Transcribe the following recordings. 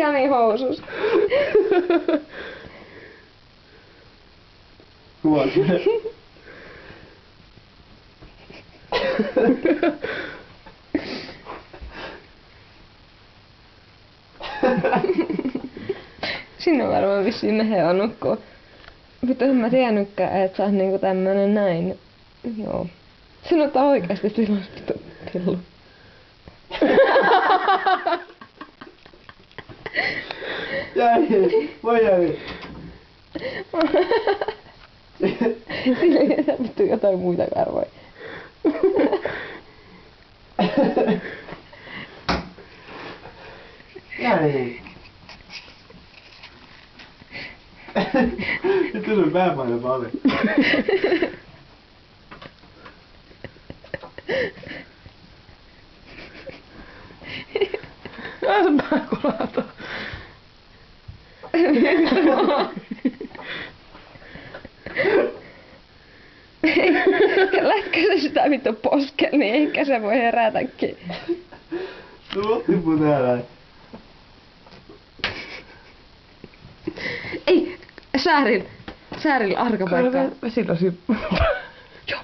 Jani housus. Kuvaatko? Sinne varmaan vissiin nähee nukkuu. Vittu en mä tiennytkään, että sä oot niinku tämmönen näin. Joo. Sanotaan oikeesti silloin vittu pillu. Jani! Voi Jani! Sillä ei saa vittu jotain muita karvoja. Jani! Nyt sun pää painaa paljon. Älä pää kulata. Lätkäse sitä vittu poskelle, niin ehkä se voi herätäkin. Sulla on tippu täällä. Ei! Säärillä arkapaikkaa. Vesilasi. Joo!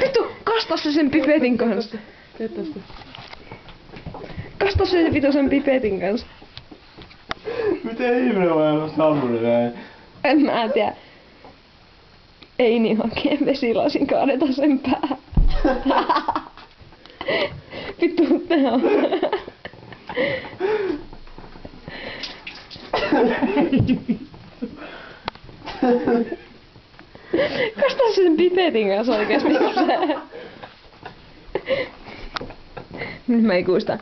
Vittu! Kasta se sen pipetin kanssa. Tietysti. Kasta se vittu sen pipetin kanssa. Miten ihminen voi olla sammunut näin? En mä tiedä. Ei niin hakee vesilasin kaadeta sen päähän. Vittu tää on. Kasta sen pipetin kanssa oikeesti. Nyt mä ikuista.